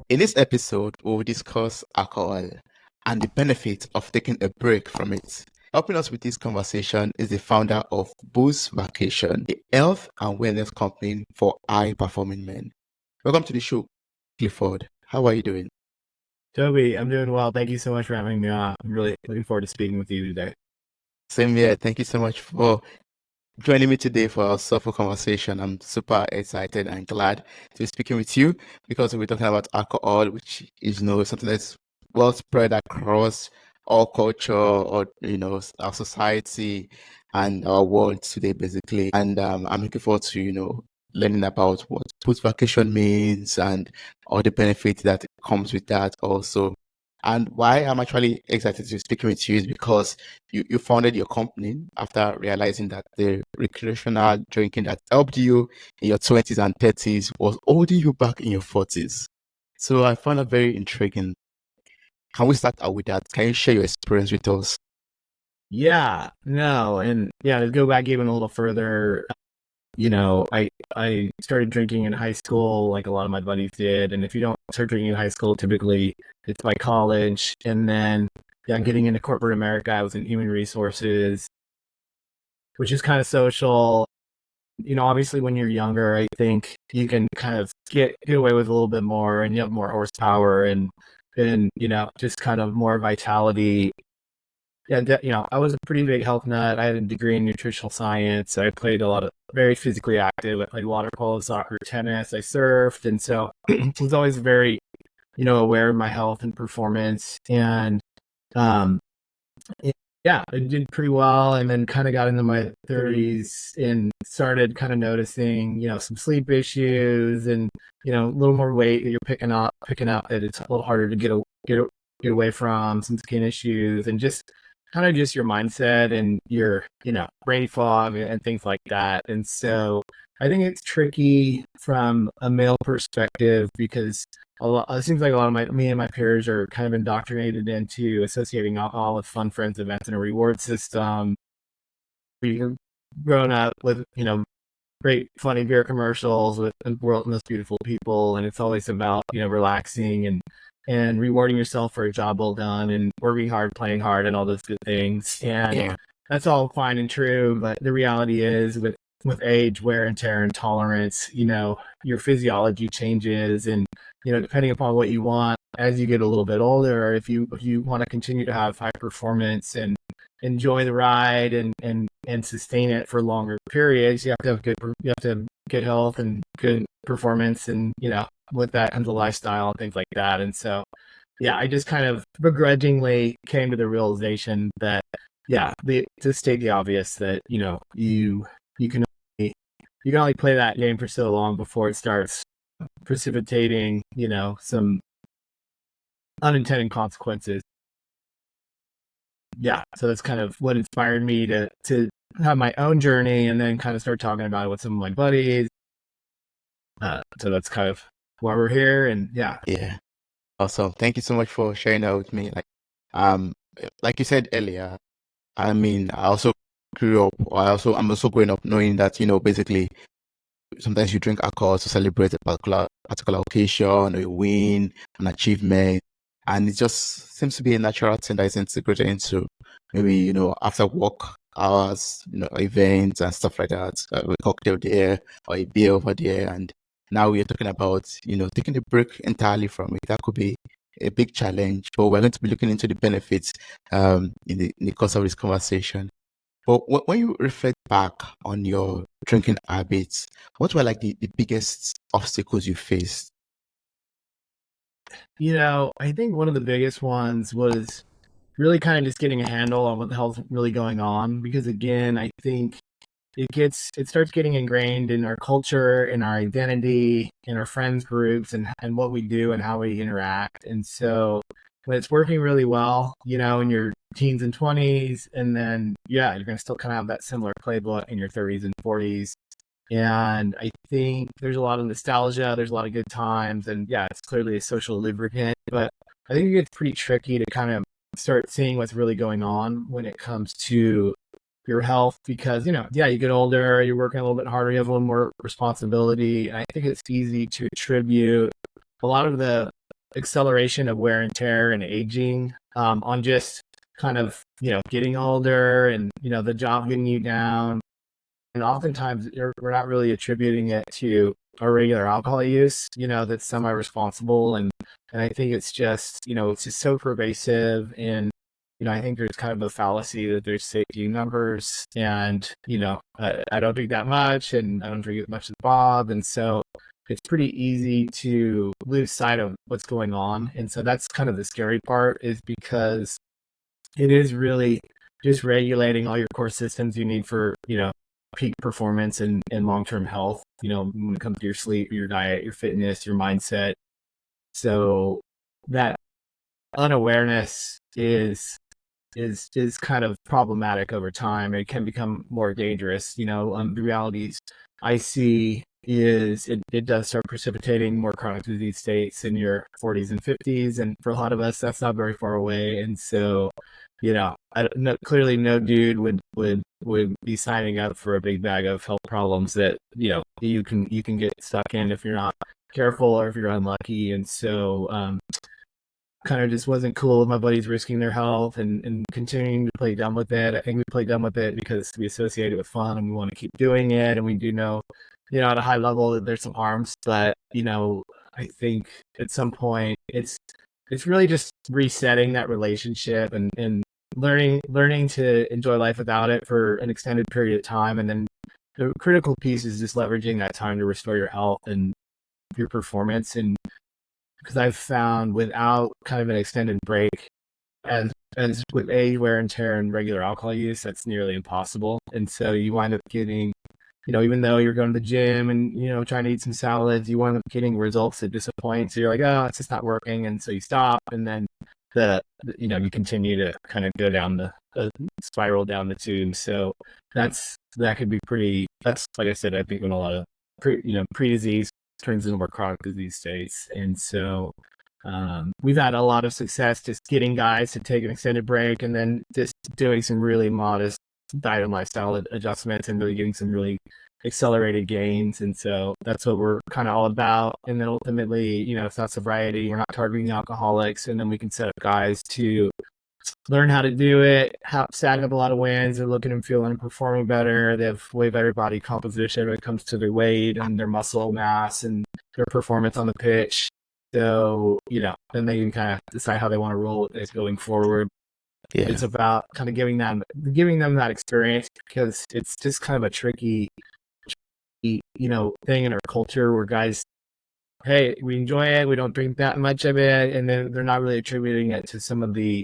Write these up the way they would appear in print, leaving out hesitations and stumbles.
In this episode, we'll discuss alcohol and the benefits of taking a break from it. Helping us with this conversation is the founder of Boost Vacation, a health and wellness company for high-performing men. Welcome to the show, Clifford. How are you doing? Toby, I'm doing well. Thank you so much for having me on. I'm really looking forward to speaking with you today. Same here. Thank you so much for joining me today for our Soulful conversation. I'm super excited and glad to be speaking with you because we're talking about alcohol, which is, something that's well spread across all culture or, our society and our world today, basically. And I'm looking forward to, learning about what post vacation means and all the benefits that comes with that also. And why I'm actually excited to be speaking with you is because you founded your company after realizing that the recreational drinking that helped you in your 20s and 30s was holding you back in your 40s. So I found that very intriguing. Can we start out with that? Can you share your experience with us? To go back even a little further, I started drinking in high school like a lot of my buddies did, and if you don't start drinking in high school, typically it's by college, and then getting into corporate America, I was in human resources, which is kind of social. Obviously when you're younger, I think you can kind of get away with a little bit more, and you have more horsepower and just kind of more vitality. I was a pretty big health nut. I had a degree in nutritional science. I played a lot of very physically active. I played water polo, soccer, tennis. I surfed, and so was always very, aware of my health and performance. And um, I did pretty well, and then kind of got into my 30s and started kind of noticing, some sleep issues and a little more weight that you're picking up. That it's a little harder to get away from, some skin issues, and just kind of just your mindset and your brain fog and things like that. And so I think it's tricky from a male perspective because it seems like a lot of me and my peers are kind of indoctrinated into associating alcohol with fun friends, events, and a reward system. We're grown up with great funny beer commercials with the world's most beautiful people, and it's always about relaxing and rewarding yourself for a job well done and working hard, playing hard, and all those good things. And Yeah. that's all fine and true, but the reality is with age, wear and tear, and tolerance, your physiology changes, and depending upon what you want as you get a little bit older, if you want to continue to have high performance and enjoy the ride and sustain it for longer periods, you have to have good health and good performance, and with that comes a lifestyle and things like that. And so I just kind of begrudgingly came to the realization that to state the obvious, that you can only play that game for so long before it starts precipitating some unintended consequences. So that's kind of what inspired me to have my own journey, and then kind of start talking about it with some of my buddies. So that's kind of why we're here. And Yeah. Awesome. Thank you so much for sharing that with me. Um, like you said earlier, I mean, I'm also growing up knowing that, basically sometimes you drink alcohol to celebrate a particular occasion, or a win, an achievement, and it just seems to be a natural thing that is integrated into maybe after work hours, events and stuff like that, a cocktail there or a beer over there, and now we're talking about taking a break entirely from it. That could be a big challenge, but we're going to be looking into the benefits in the course of this conversation. But when you reflect back on your drinking habits, what were like the biggest obstacles you faced? I think one of the biggest ones was really kind of just getting a handle on what the hell's really going on, because again, I think it starts getting ingrained in our culture, in our identity, in our friends groups, and what we do and how we interact. And so when it's working really well, in your teens and 20s, and then you're going to still kind of have that similar playbook in your 30s and 40s. And I think there's a lot of nostalgia, there's a lot of good times, and it's clearly a social lubricant, but I think it gets pretty tricky to kind of start seeing what's really going on when it comes to your health, because you get older, you're working a little bit harder, you have a little more responsibility, and I think it's easy to attribute a lot of the acceleration of wear and tear and aging, on just kind of, getting older and, the job getting you down. And oftentimes we're not really attributing it to our regular alcohol use, that's semi-responsible. And I think it's just so pervasive. And, I think there's kind of a fallacy that there's safety numbers and, I don't drink that much and I don't drink as much as Bob. And so it's pretty easy to lose sight of what's going on. And so that's kind of the scary part, is because it is really just regulating all your core systems you need for, peak performance and long-term health, when it comes to your sleep, your diet, your fitness, your mindset. So that unawareness is kind of problematic over time. It can become more dangerous. The realities I see is it does start precipitating more chronic disease states in your 40s and 50s, and for a lot of us, that's not very far away. And so, clearly, no dude would be signing up for a big bag of health problems that you can get stuck in if you're not careful or if you're unlucky. And so, kind of just wasn't cool with my buddies risking their health and continuing to play dumb with it. I think we play dumb with it because we associate it with fun and we want to keep doing it. And we do know, at a high level that there's some harms, but, I think at some point it's really just resetting that relationship and learning to enjoy life without it for an extended period of time. And then the critical piece is just leveraging that time to restore your health and your performance. And because I've found without kind of an extended break, as with age, wear and tear and regular alcohol use, that's nearly impossible. And so you wind up getting, even though you're going to the gym and, trying to eat some salads, you wind up getting results that disappoint. So you're like, oh, it's just not working. And so you stop, and then you continue to kind of go down the spiral down the tube. So that could be that's, like I said, I think when a lot of pre-disease turns into more chronic disease states. And so we've had a lot of success just getting guys to take an extended break and then just doing some really modest diet and lifestyle adjustments and really getting some really accelerated gains. And so that's what we're kind of all about. And then ultimately, it's not sobriety, we're not targeting alcoholics, and then we can set up guys to learn how to do it, stack up a lot of wins. They're looking and feeling and performing better. They have way better body composition when it comes to their weight and their muscle mass and their performance on the pitch. So, then they can kind of decide how they want to roll with this going forward. Yeah. It's about kind of giving them that experience, because it's just kind of a tricky, thing in our culture where guys, hey, we enjoy it, we don't drink that much of it, and then they're not really attributing it to some of the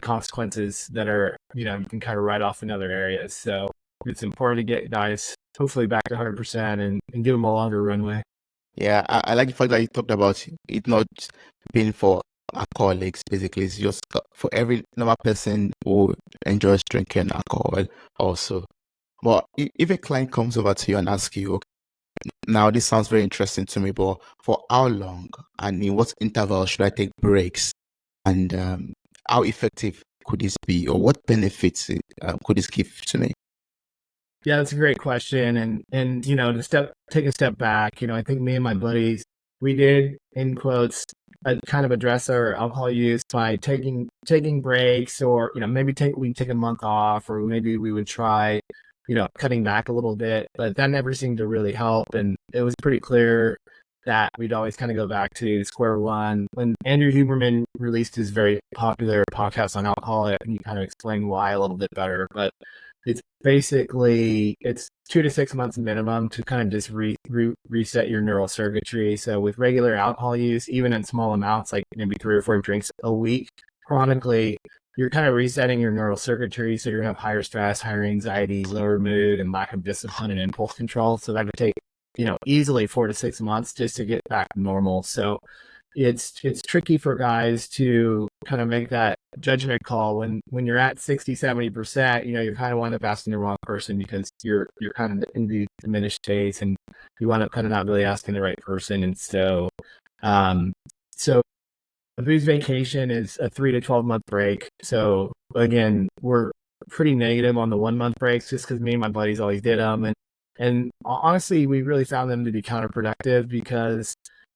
consequences that are, you can kind of write off in other areas. So it's important to get guys hopefully back to 100% and give them a longer runway. Yeah, I like the fact that you talked about it not being for alcoholics. Basically, it's just for every normal person who enjoys drinking alcohol also. But if a client comes over to you and asks you, okay, now this sounds very interesting to me, but for how long and in what interval should I take breaks? And how effective could this be, or what benefits could this give to me? Yeah, that's a great question. And to take a step back, I think me and my buddies, we did, in quotes, kind of address our alcohol use by taking breaks, or maybe we take a month off, or maybe we would try cutting back a little bit, but that never seemed to really help. And it was pretty clear that we'd always kind of go back to square one. When Andrew Huberman released his very popular podcast on alcohol, and he kind of explained why a little bit better, but it's basically, it's 2 to 6 months minimum to kind of just reset your neural circuitry. So with regular alcohol use, even in small amounts, like maybe 3 or 4 drinks a week, chronically, you're kind of resetting your neural circuitry. So you're going to have higher stress, higher anxiety, lower mood, and lack of discipline and impulse control. So that could take, easily 4 to 6 months just to get back to normal. So it's tricky for guys to kind of make that judgment call when you're at 60-70%. You kind of wind up asking the wrong person, because you're kind of in the diminished states, and you wind up kind of not really asking the right person. And so a booze vacation is a 3 to 12 month break. So again, we're pretty negative on the 1 month breaks, just because me and my buddies always did them. And honestly, we really found them to be counterproductive, because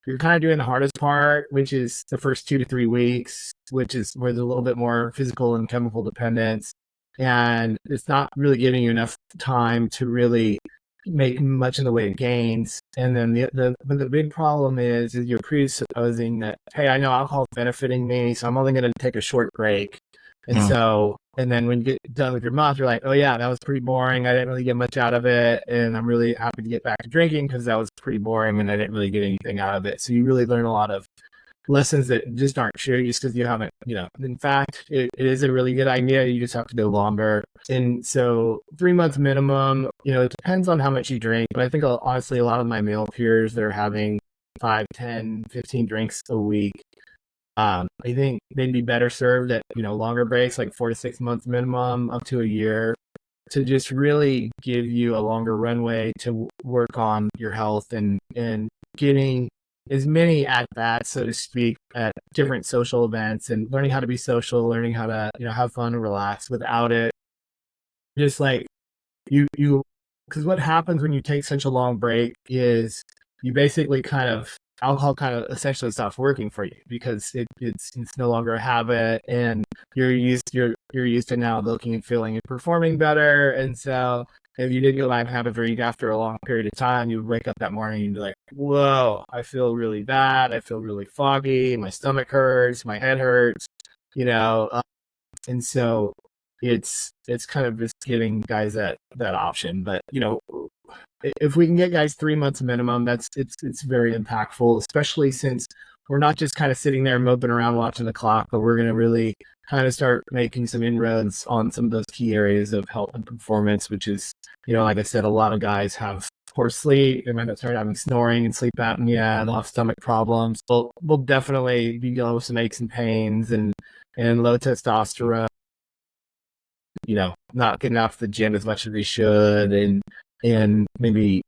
you're kind of doing the hardest part, which is the first 2 to 3 weeks, which is where there's a little bit more physical and chemical dependence. And it's not really giving you enough time to really make much in the way of gains. And then the big problem is you're presupposing that, hey, I know alcohol's benefiting me, so I'm only going to take a short break. And Mm. so, and then when you get done with your month, you're like, oh yeah, that was pretty boring. I didn't really get much out of it. And I'm really happy to get back to drinking because that was pretty boring and I didn't really get anything out of it. So you really learn a lot of lessons that just aren't true just because you haven't, in fact, it is a really good idea. You just have to go longer. And so 3 months minimum, it depends on how much you drink. But I think honestly, a lot of my male peers, they're having 5, 10, 15 drinks a week. I think they'd be better served at, longer breaks, like 4 to 6 months minimum, up to a year, to just really give you a longer runway to work on your health and getting as many at bats, so to speak, at different social events and learning how to be social, learning how to, have fun and relax without it. Just like you because what happens when you take such a long break is you basically alcohol kind of essentially stops working for you because it's no longer a habit and you're used to now looking and feeling and performing better. And so if you did go back and have a drink after a long period of time, you wake up that morning and you're like, whoa, I feel really bad, I feel really foggy, my stomach hurts, my head hurts, you know and so it's kind of just giving guys that option. But if we can get guys 3 months minimum, it's very impactful, especially since we're not just kind of sitting there moping around watching the clock, but we're going to really kind of start making some inroads on some of those key areas of health and performance, which is, like I said, a lot of guys have poor sleep. They might start having snoring and sleep apnea, and they'll have stomach problems. We'll definitely be dealing with some aches and pains and low testosterone, not getting off the gym as much as they should, and maybe,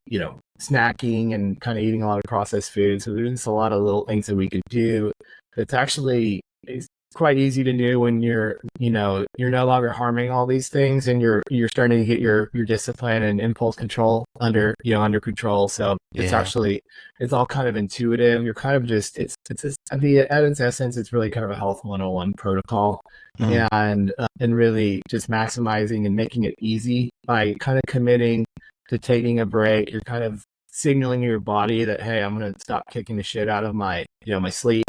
snacking and kind of eating a lot of processed food. So there's a lot of little things that we could do that's actually is quite easy to do when you're no longer harming all these things and you're starting to get your discipline and impulse control under control. So Yeah. it's all kind of intuitive. You're kind of just at its essence, it's really kind of a health 101 protocol. Mm. And really just maximizing and making it easy by kind of committing to taking a break. You're kind of signaling your body that, hey, I'm going to stop kicking the shit out of my my sleep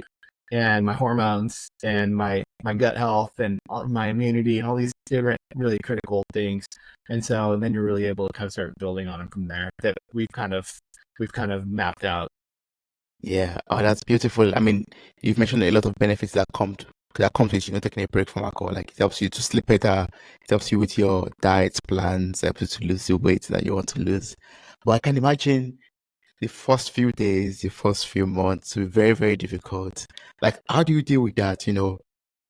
and my hormones and my gut health and my immunity and all these different really critical things. And so then you're really able to kind of start building on them from there, that we've kind of mapped out. Yeah. Oh, that's beautiful. I mean, you've mentioned a lot of benefits that comes with, taking a break from alcohol. Like it helps you to sleep better, it helps you with your diet plans, it helps you to lose the weight that you want to lose. But I can imagine the first few days, the first few months will be very, very difficult. Like, how do you deal with that?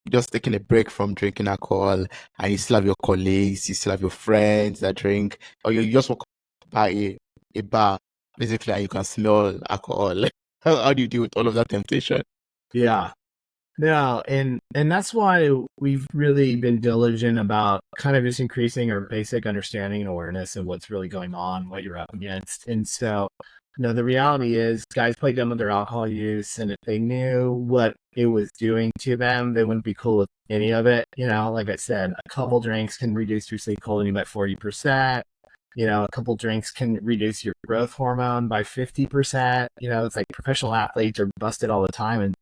Just taking a break from drinking alcohol, and you still have your colleagues, you still have your friends that drink, or you just walk by a bar, basically, and you can smell alcohol. How do you deal with all of that temptation? Yeah. No, and that's why we've really been diligent about kind of just increasing our basic understanding and awareness of what's really going on, what you're up against. And so, the reality is guys play dumb with their alcohol use, and if they knew what it was doing to them, they wouldn't be cool with any of it. Like I said, a couple drinks can reduce your sleep quality by 40%. A couple drinks can reduce your growth hormone by 50%. It's like professional athletes are busted all the time and,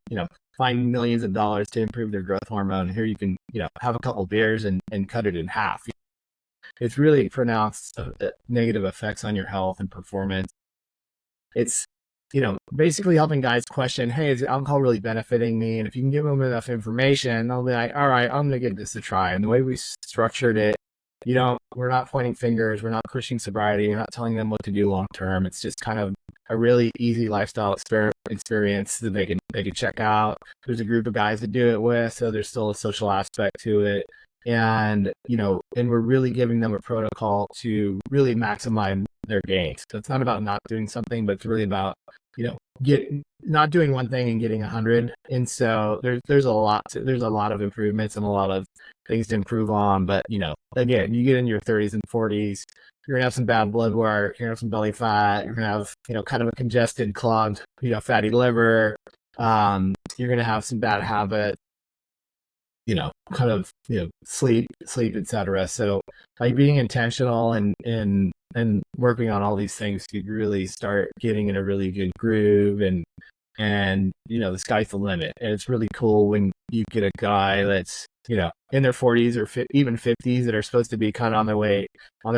find millions of dollars to improve their growth hormone. And here you can, have a couple beers and cut it in half. It's really pronounced negative effects on your health and performance. It's, basically helping guys question, hey, is alcohol really benefiting me? And if you can give them enough information, they'll be like, all right, I'm going to give this a try. And the way we structured it, we're not pointing fingers, we're not pushing sobriety, we're not telling them what to do long term. It's just kind of a really easy lifestyle experience that they can check out. There's a group of guys to do it with, so there's still a social aspect to it. And and we're really giving them a protocol to really maximize their gains. So it's not about not doing something, but it's really about get not doing one thing and getting 100. And so there's a lot of improvements and a lot of things to improve on. But again, you get in your 30s and 40s, you're gonna have some bad blood work, you're gonna have some belly fat, you're gonna have kind of a congested, clogged, fatty liver. You're gonna have some bad habits, kind of sleep, etc. So by being intentional and working on all these things, you really start getting in a really good groove, and the sky's the limit. And it's really cool when you get a guy that's in their 40s or even 50s that are supposed to be kind of on their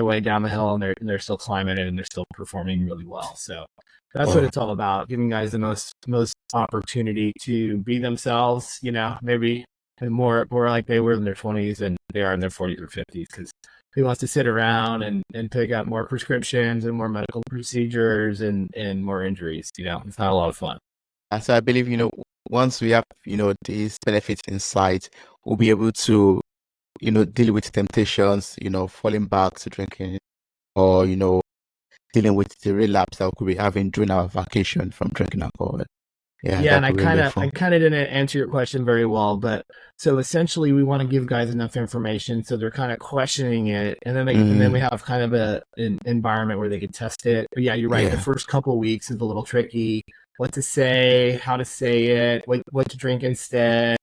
way down the hill, and they're still climbing it, and they're still performing really well. So that's what Oh, it's all about, giving guys the most opportunity to be themselves, maybe more like they were in their 20s than they are in their 40s or 50s, because who wants to sit around and pick up more prescriptions and more medical procedures and more injuries? It's not a lot of fun. and so I believe, once we have, these benefits in sight, we'll be able to, deal with temptations, falling back to drinking, or, dealing with the relapse that we could be having during our vacation from drinking alcohol. Yeah, Yeah, that and I could be kind really of I fun. kind of didn't answer your question very well, but so essentially we want to give guys enough information so they're kind of questioning it, and then we Mm, have kind of an environment where they can test it. But yeah, you're right. The yeah, first couple weeks is a little tricky. What to say, how to say it, what to drink instead,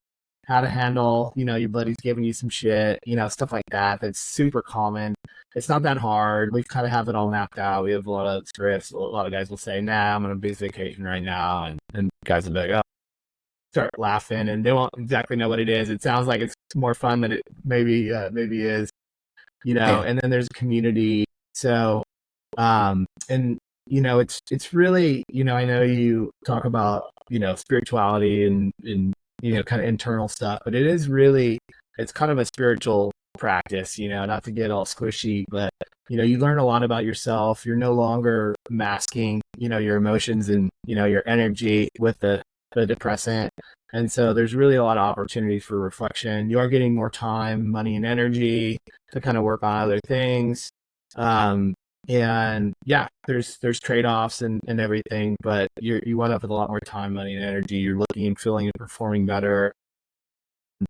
how to handle, your buddy's giving you some shit, stuff like that. That's super common. It's not that hard. We kind of have it all mapped out. We have a lot of scripts. A lot of guys will say, "Nah, I'm on a busy vacation right now," and guys will be like, "Oh," start laughing, and they won't exactly know what it is. It sounds like it's more fun than it maybe is, yeah, And then there's a community. So, and it's really, I know you talk about spirituality and kind of internal stuff, but it's kind of a spiritual practice, not to get all squishy, but you learn a lot about yourself. You're no longer masking your emotions and your energy with the depressant. And so there's really a lot of opportunities for reflection. You are getting more time, money, and energy to kind of work on other things. Um, and yeah, there's trade-offs and everything, but you end up with a lot more time, money, and energy. You're looking and feeling and performing better.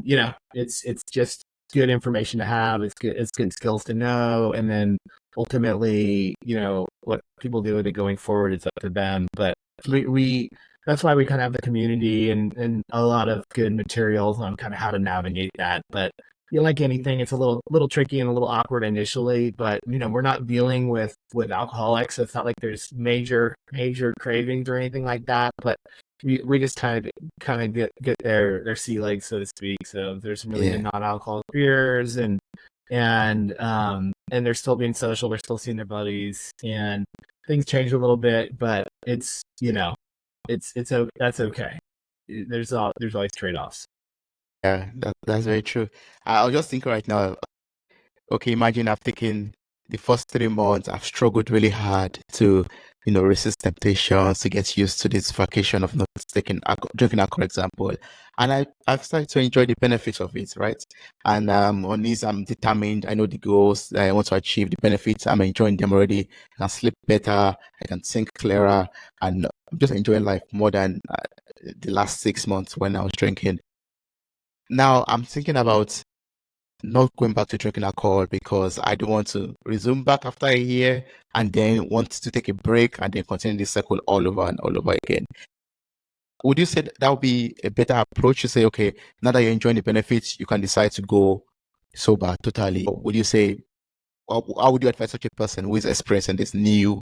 It's just good information to have. It's good skills to know, and then ultimately, what people do with it going forward is up to them. But we that's why we kind of have the community and a lot of good materials on kind of how to navigate that. But like anything, it's a little tricky and a little awkward initially. But we're not dealing with alcoholics, so it's not like there's major cravings or anything like that. But we just kind of get their sea legs, so to speak. So there's really the yeah. non-alcoholic beers, and they're still being social. They're still seeing their buddies, and things change a little bit, but that's okay. There's always trade-offs. Yeah, that's very true. I was just thinking right now, okay, imagine I've taken the first 3 months, I've struggled really hard to, resist temptations, to get used to this vacation of not taking alcohol, drinking alcohol, for example. And I've started to enjoy the benefits of it, right? And on this, I'm determined. I know the goals that I want to achieve, the benefits. I'm enjoying them already. I can sleep better. I can think clearer. And I'm just enjoying life more than the last 6 months when I was drinking. Now I'm thinking about not going back to drinking alcohol because I don't want to resume back after a year and then want to take a break and then continue this cycle all over and all over again. Would you say that would be a better approach to say, okay, now that you're enjoying the benefits, you can decide to go sober totally? Or would you say, or how would you advise such a person who is experiencing this new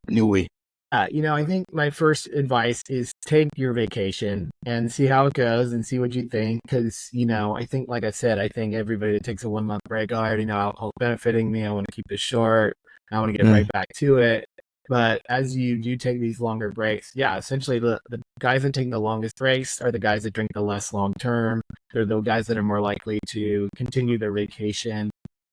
way? I think my first advice is take your vacation and see how it goes and see what you think. Because, I think, like I said, I think everybody that takes a 1 month break, "Oh, I already know alcohol's benefiting me. I want to keep this short. I want to get right Mm, back to it." But as you do take these longer breaks, yeah, essentially the guys that take the longest breaks are the guys that drink the less long term. They're the guys that are more likely to continue their vacation.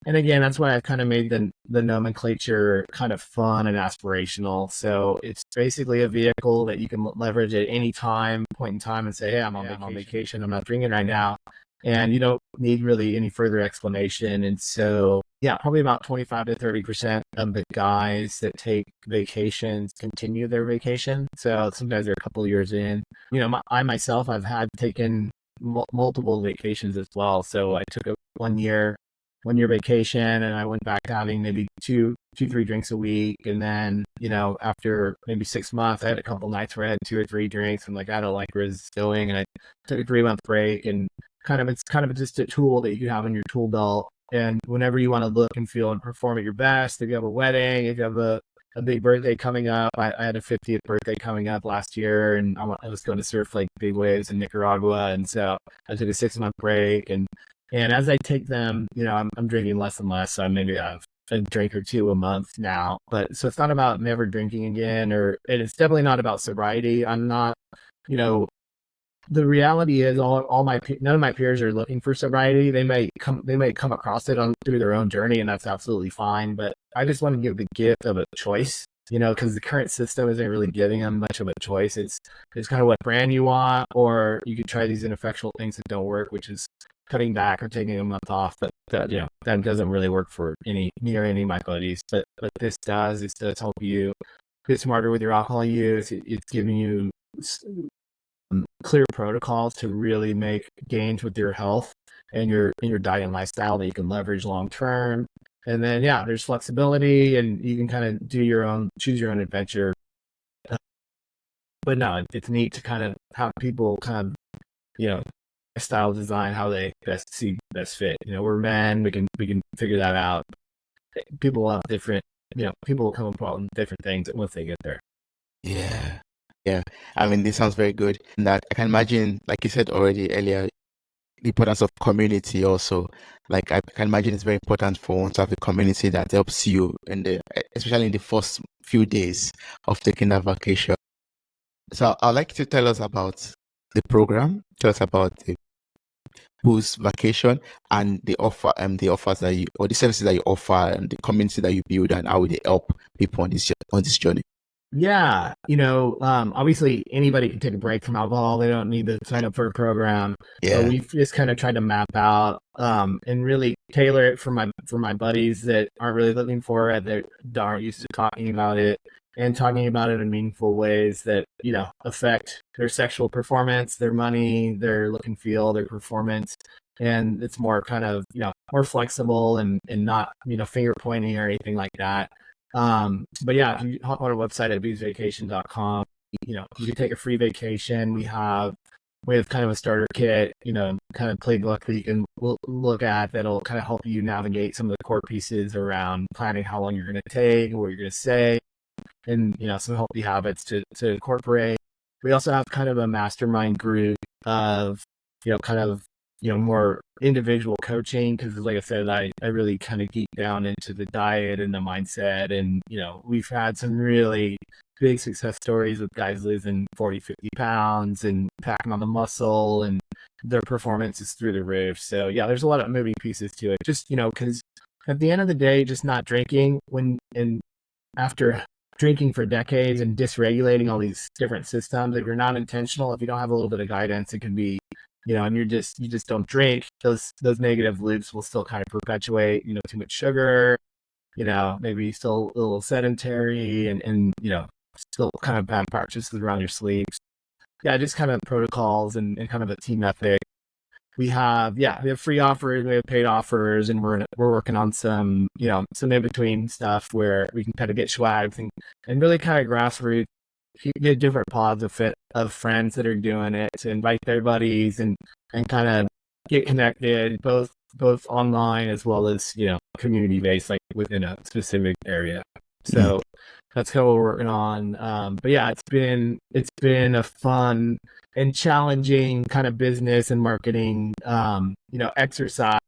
And again, that's why I kind of made the nomenclature kind of fun and aspirational. So it's basically a vehicle that you can leverage at any time, point in time, and say, "Hey, I'm on vacation. I'm not drinking right now." and you don't need really any further explanation. And so, yeah, probably about 25 to 30% of the guys that take vacations continue their vacation. So sometimes they're a couple of years in. I myself, I've had taken multiple vacations as well. So I took a 1 year vacation, and I went back to having maybe two, 3 drinks a week. And then, after maybe 6 months, I had a couple nights where I had 2 or 3 drinks. And like, I don't like where this is going. And I took a 3 month break, and it's kind of just a tool that you have in your tool belt. And whenever you want to look and feel and perform at your best, if you have a wedding, if you have a big birthday coming up. I had a 50th birthday coming up last year, and I was going to surf like big waves in Nicaragua. And so I took a 6 month break, and as I take them, I'm drinking less and less. So I maybe have a drink or two a month now. But so it's not about never drinking again, and it's definitely not about sobriety. I'm not, you know, the reality is none of my peers are looking for sobriety. They may come across it through their own journey, and that's absolutely fine. But I just want to give the gift of a choice, because the current system isn't really giving them much of a choice. It's kind of what brand you want, or you could try these ineffectual things that don't work, which is cutting back or taking a month off. But that doesn't really work for any of my buddies. But this does. This does help you get smarter with your alcohol use. It's giving you clear protocols to really make gains with your health and your diet and lifestyle that you can leverage long term. And then there's flexibility, and you can kind of choose your own adventure. But no, it's neat to kind of have people kind of style design how they best fit. We're men, we can figure that out. People will have different people will come upon different things once they get there. Yeah. Yeah. I mean, this sounds very good. And that I can imagine, like you said already earlier, the importance of community also. Like I can imagine it's very important for one to have a community that helps you especially in the first few days of taking that vacation. So I'd like you to tell us about the program, tell us about the boost vacation and the offers that you or the services that you offer and the community that you build and how they help people on this journey. Yeah, obviously anybody can take a break from alcohol. They don't need to sign up for a program. But Yeah. we've just kind of tried to map out and really tailor it for my buddies that aren't really looking for it, that aren't used to talking about it, and talking about it in meaningful ways that affect their sexual performance, their money, their look and feel, their performance. And it's more kind of more flexible and not finger pointing or anything like that. But if you hop on our website at boozvacation.com, you can take a free vacation. We have kind of a starter kit, kind of playbook that you can look at that'll kind of help you navigate some of the core pieces around planning how long you're going to take, what you're going to say, and some healthy habits to incorporate. We also have kind of a mastermind group of kind of more individual coaching, because like I said, I really kind of geek down into the diet and the mindset. And we've had some really big success stories with guys losing 40-50 pounds and packing on the muscle, and their performance is through the roof. So there's a lot of moving pieces to it, just because at the end of the day, just not drinking after drinking for decades and dysregulating all these different systems, if you're not intentional, if you don't have a little bit of guidance, it can be and you just don't drink, those negative loops will still kind of perpetuate. Too much sugar, maybe still a little sedentary, and still kind of bad practices around your sleep. Just kind of protocols and kind of a team ethic. We have free offers, we have paid offers, and we're working on some some in between stuff where we can kind of get swags and really kind of grassroots, get different pods of friends that are doing it, to invite their buddies and kind of get connected, both online as well as community based, like within a specific area. So that's kind of what we're working on. But it's been a fun and challenging kind of business and marketing exercise.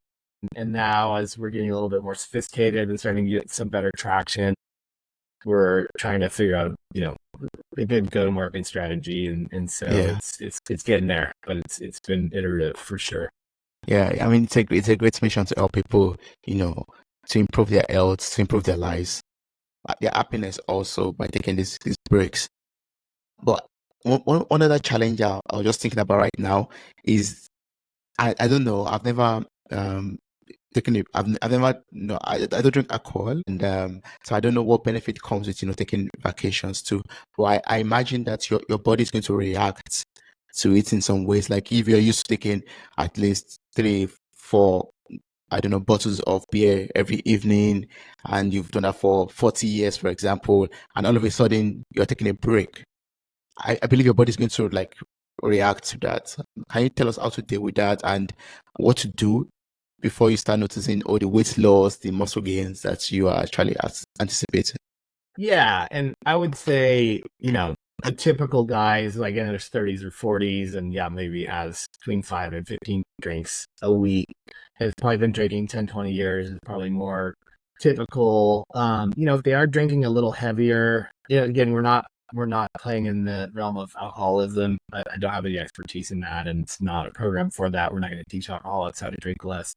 And now, as we're getting a little bit more sophisticated and starting to get some better traction, we're trying to figure out a good go-to-market strategy, and so it's getting there, but it's been iterative for sure. Yeah, I mean, it's a great mission to help people, to improve their health, to improve their lives, their happiness also by taking these breaks. But one other challenge I was just thinking about right now is I don't know. I've never taken it. I've never no. I don't drink alcohol, and so I don't know what benefit comes with taking vacations too. But I imagine that your body is going to react to it in some ways. Like if you're used to taking at least three, four, I don't know, bottles of beer every evening, and you've done that for 40 years, for example, and all of a sudden you're taking a break. I believe your body's going to like react to that. Can you tell us how to deal with that and what to do before you start noticing all the weight loss, the muscle gains that you are actually anticipating? Yeah, and I would say, a typical guy is like in his 30s or 40s, and yeah, maybe has between 5 and 15 drinks a week. Has probably been drinking 10, 20 years, is probably more typical. If they are drinking a little heavier, again, we're not playing in the realm of alcoholism. I don't have any expertise in that, and it's not a program for that. We're not going to teach alcoholics how to drink less.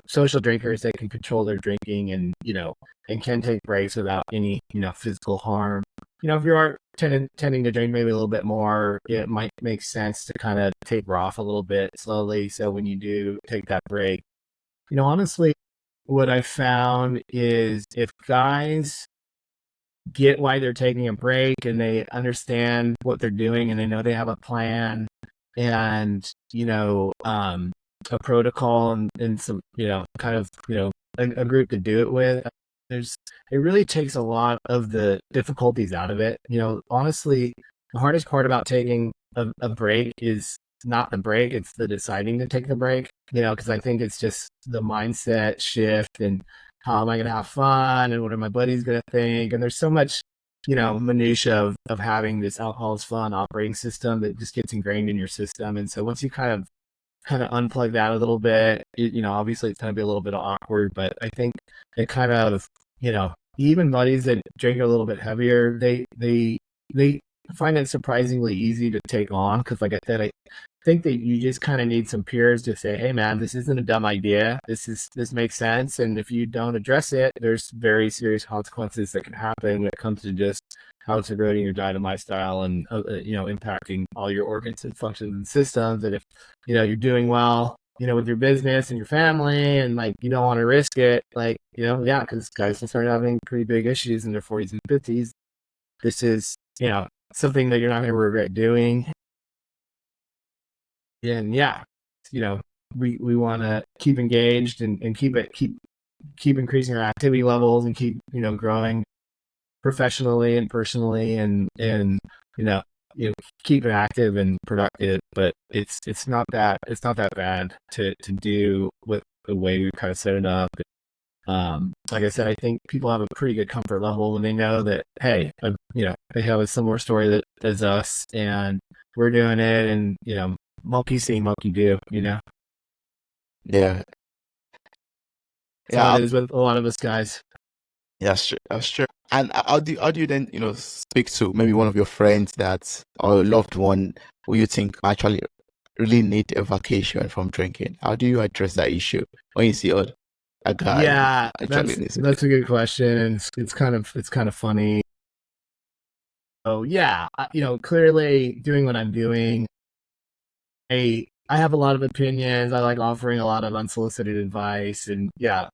Social drinkers that can control their drinking and can take breaks without any, physical harm. If you are tending to drink maybe a little bit more, it might make sense to kind of taper off a little bit slowly. So when you do take that break, honestly, what I found is if guys get why they're taking a break and they understand what they're doing and they know they have a plan and a protocol and some kind of a group to do it with, it really takes a lot of the difficulties out of it. Honestly, the hardest part about taking a break is not the break, it's the deciding to take the break, because I think it's just the mindset shift and how am I going to have fun and what are my buddies going to think? And there's so much, minutia of having this alcohol is fun operating system that just gets ingrained in your system. And so once you kind of unplug that a little bit, obviously it's going to be a little bit awkward, but I think it kind of, even buddies that drink a little bit heavier, they find it surprisingly easy to take on. Because like I said, I think that you just kind of need some peers to say, hey man, this isn't a dumb idea. This makes sense. And if you don't address it, there's very serious consequences that can happen when it comes to just how it's eroding your diet and lifestyle and, impacting all your organs and functions and systems. And if, you're doing well, with your business and your family and like, you don't want to risk it, like, yeah, because guys can start having pretty big issues in their 40s and 50s. This is, something that you're not going to regret doing. And yeah, you know, we want to keep engaged and keep increasing our activity levels and keep, growing professionally and personally and, you know, keep it active and productive, but it's not that bad to do with the way we kind of set it up. Like I said, I think people have a pretty good comfort level when they know that, hey, they have a similar story that as us, and we're doing it, and monkey see, monkey do. Yeah, That's how yeah, it is with a lot of us guys. yeah, sure, sure. And how do you then speak to maybe one of your friends that or a loved one who you think actually really need a vacation from drinking? How do you address that issue when you see a guy who Yeah, actually that's needs it? that's a good question, and it's kind of funny. Oh yeah, clearly doing what I'm doing. I have a lot of opinions. I like offering a lot of unsolicited advice, and yeah,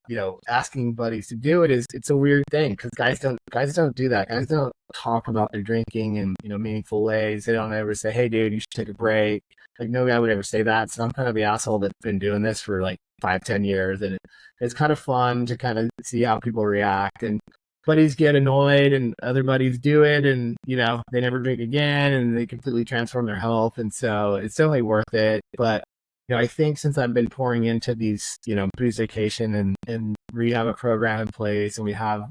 asking buddies to do it it's a weird thing because guys don't do that. Guys don't talk about their drinking in meaningful ways. They don't ever say, "Hey, dude, you should take a break." Like no guy would ever say that. So I'm kind of the asshole that's been doing this for like 5, 10 years, and it's kind of fun to kind of see how people react. And buddies get annoyed and other buddies do it and they never drink again and they completely transform their health, and so it's definitely worth it. But I think since I've been pouring into these boost vacation and we have a program in place and we have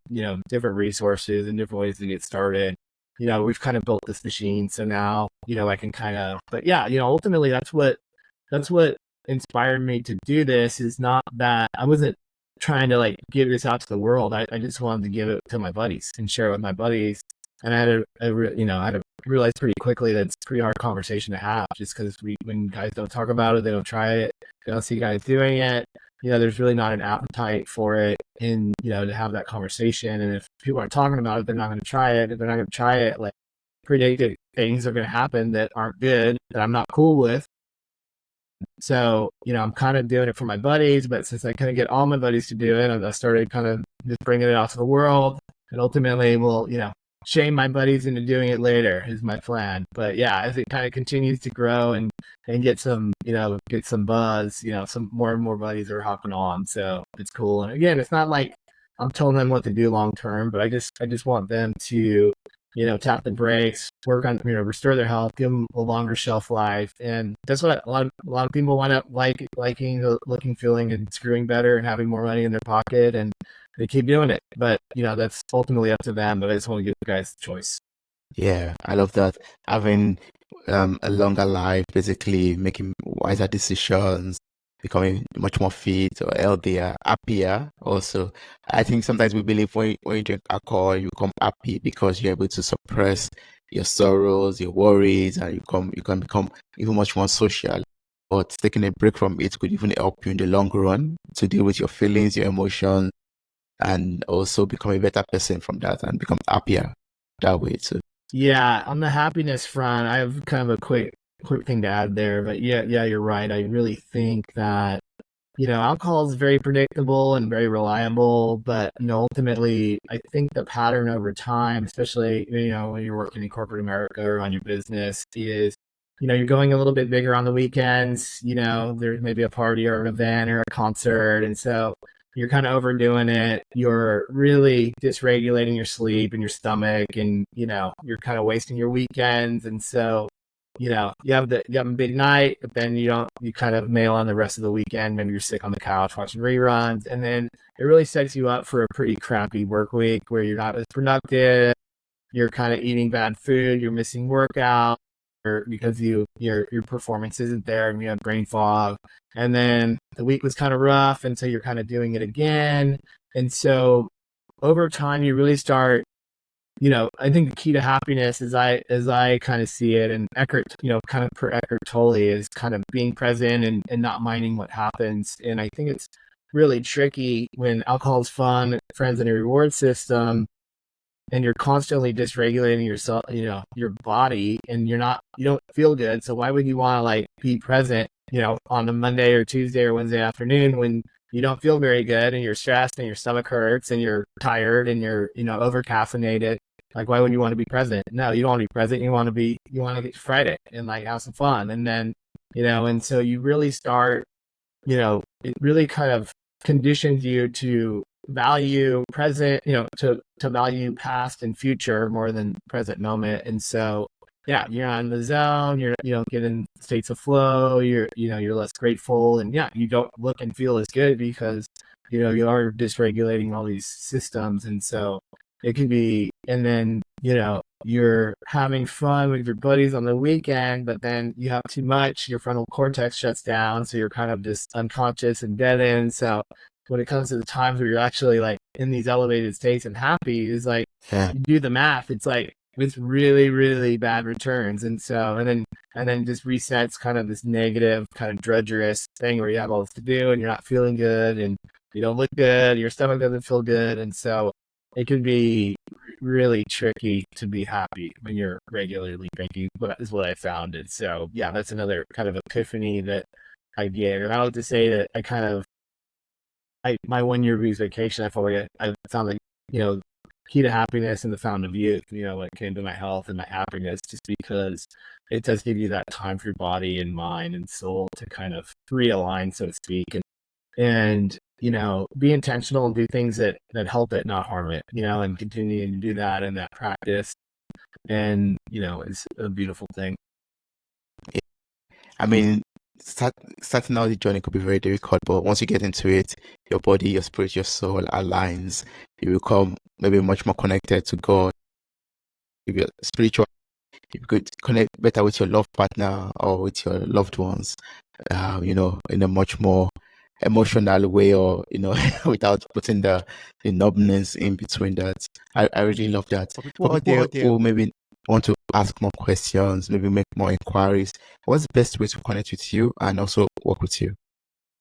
different resources and different ways to get started, we've kind of built this machine. So now I can kind of, but yeah, ultimately that's what inspired me to do this. Is not that I wasn't trying to like give this out to the world. I just wanted to give it to my buddies and share it with my buddies. And I had to realize pretty quickly that it's a pretty hard conversation to have, just because when guys don't talk about it, they don't try it, they don't see guys doing it. There's really not an appetite for it, and to have that conversation. And if people aren't talking about it, they're not going to try it. If they're not going to try it, like predicted things are going to happen that aren't good, that I'm not cool with. so, I'm kind of doing it for my buddies, but since I couldn't get all my buddies to do it, I started kind of just bringing it out to the world, and ultimately will, shame my buddies into doing it later is my plan. But yeah, as it kind of continues to grow and get some, get some buzz, some more and more buddies are hopping on. So it's cool. And again, it's not like I'm telling them what to do long term, but I just want them to, tap the brakes, work on, restore their health, give them a longer shelf life. And that's what a lot of people wind up liking, looking, feeling, and screwing better and having more money in their pocket. And they keep doing it. But, that's ultimately up to them. But I just want to give you guys the choice. Yeah, I love that. Having a longer life, basically making wiser decisions, becoming much more fit or healthier, happier. Also, I think sometimes we believe when you drink alcohol, you become happy because you're able to suppress your sorrows, your worries, and you can become even much more social. But taking a break from it could even help you in the long run to deal with your feelings, your emotions, and also become a better person from that and become happier that way too. Yeah, on the happiness front, I have kind of a quick thing to add there. But yeah, you're right. I really think that, alcohol is very predictable and very reliable, but ultimately, I think the pattern over time, especially when you're working in corporate America or on your business, is you're going a little bit bigger on the weekends. There's maybe a party or an event or a concert, and so you're kind of overdoing it. You're really dysregulating your sleep and your stomach, and you're kind of wasting your weekends, and so you have a big night, but then you kind of mail on the rest of the weekend. Maybe you're sick on the couch watching reruns, and then it really sets you up for a pretty crappy work week where you're not as productive. You're kind of eating bad food. You're missing workout, or because your performance isn't there, and you have brain fog. And then the week was kind of rough, and so you're kind of doing it again. And so over time, you really start, I think the key to happiness, as I kind of see it, and Eckhart, kind of per Eckhart Tolle, is kind of being present and not minding what happens. And I think it's really tricky when alcohol is fun, friends, and a reward system, and you're constantly dysregulating yourself, your body, and you don't feel good. So why would you want to like be present, on a Monday or Tuesday or Wednesday afternoon when you don't feel very good and you're stressed and your stomach hurts and you're tired and you're, over caffeinated? Like, why would you want to be present? No, you don't want to be present. You want to get Friday and like have some fun. And then, and so you really start, it really kind of conditions you to value present, to value past and future more than present moment. And so, yeah, you're on the zone, you're, getting states of flow, you're less grateful, and yeah, you don't look and feel as good because, you are dysregulating all these systems. And so it can be, and then, you're having fun with your buddies on the weekend, but then you have too much, your frontal cortex shuts down, so you're kind of just unconscious and dead end. So when it comes to the times where you're actually like in these elevated states and happy, is like, Yeah. you do the math, it's really, really bad returns. And so, and then just resets kind of this negative, kind of drudgerous thing where you have all this to do and you're not feeling good and you don't look good, your stomach doesn't feel good. And so it can be really tricky to be happy when you're regularly drinking, but is what I found. And so, yeah, that's another kind of epiphany that I get. And I like to say that my 1 year booze vacation, I felt like I found like, key to happiness and the fountain of youth, when it came to my health and my happiness, just because it does give you that time for your body and mind and soul to kind of realign, so to speak, and be intentional and do things that help it, not harm it, and continuing to do that in that practice. And, it's a beautiful thing. I mean, starting out the journey could be very difficult, but once you get into it, your body, your spirit, your soul aligns. You become maybe much more connected to God. If you're spiritual, you could connect better with your love partner or with your loved ones, in a much more emotional way, or, without putting the numbness in between that. I really love that. For people out there who maybe want to ask more questions, maybe make more inquiries, what's the best way to connect with you and also work with you?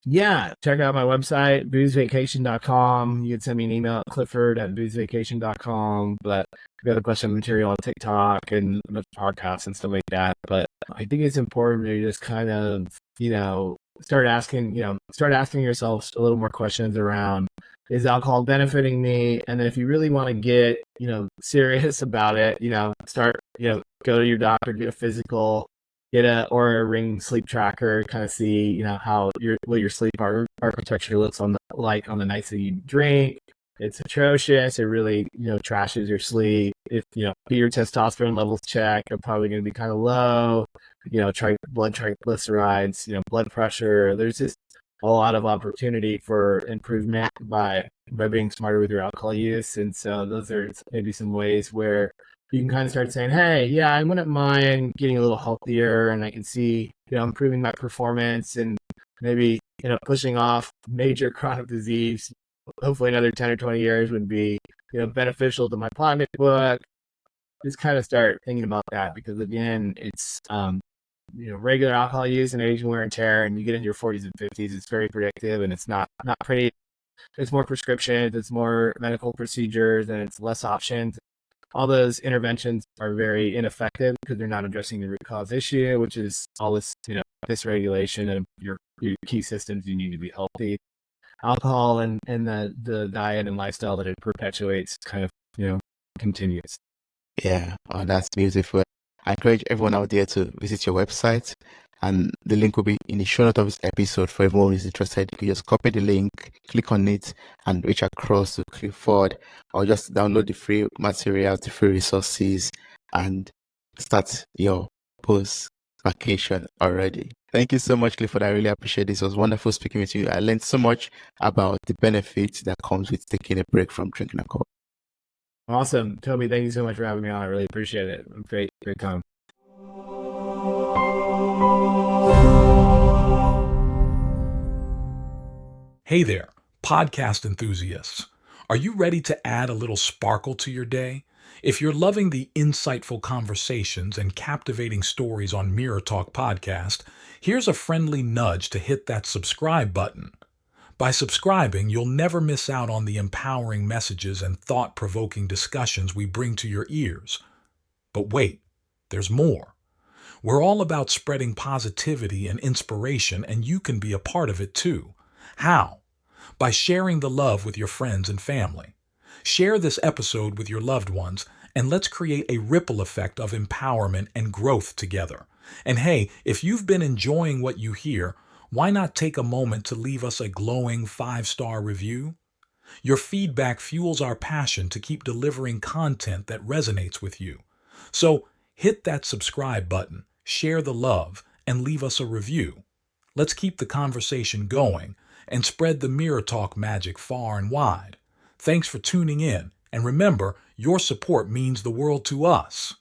Yeah, check out my website, boozevacation.com. You can send me an email at clifford@boozevacation.com. But I've got a bunch of material on TikTok and podcasts and stuff like that. But I think it's important to just kind of, start asking yourself a little more questions around, is alcohol benefiting me? And then if you really want to get, serious about it, start, go to your doctor, get a physical, get a or a ring sleep tracker, kind of see, how your sleep architecture looks on the nights that you drink. It's atrocious. It really, trashes your sleep. If, get your testosterone levels checked, are probably going to be kind of low. Blood triglycerides, blood pressure. There's just a lot of opportunity for improvement by being smarter with your alcohol use. And so those are maybe some ways where you can kind of start saying, hey, yeah, I wouldn't mind getting a little healthier, and I can see, improving my performance, and maybe, pushing off major chronic disease. Hopefully another 10 or 20 years would be, beneficial to my pocketbook. Just kind of start thinking about that, because again, it's, regular alcohol use and aging wear and tear, and you get into your 40s and 50s, it's very predictive, and it's not pretty. It's more prescriptions, it's more medical procedures, and it's less options. All those interventions are very ineffective because they're not addressing the root cause issue, which is all this, dysregulation of your key systems you need to be healthy. Alcohol and the diet and lifestyle that it perpetuates kind of, continues. Yeah, oh, that's beautiful. I encourage everyone out there to visit your website, and the link will be in the show notes of this episode for everyone who's interested. You can just copy the link, click on it, and reach across to Clifford, or just download the free materials, the free resources, and start your post vacation already. Thank you so much, Clifford. I really appreciate this. It was wonderful speaking with you. I learned so much about the benefits that comes with taking a break from drinking alcohol. Awesome. Toby, thank you so much for having me on. I really appreciate it. Great time. Hey there, podcast enthusiasts. Are you ready to add a little sparkle to your day? If you're loving the insightful conversations and captivating stories on Mirror Talk Podcast, here's a friendly nudge to hit that subscribe button. By subscribing, you'll never miss out on the empowering messages and thought-provoking discussions we bring to your ears. But wait, there's more. We're all about spreading positivity and inspiration, and you can be a part of it too. How? By sharing the love with your friends and family. Share this episode with your loved ones, and let's create a ripple effect of empowerment and growth together. And hey, if you've been enjoying what you hear, why not take a moment to leave us a glowing 5-star review? Your feedback fuels our passion to keep delivering content that resonates with you. So hit that subscribe button, share the love, and leave us a review. Let's keep the conversation going and spread the Mirror Talk magic far and wide. Thanks for tuning in, and remember, your support means the world to us.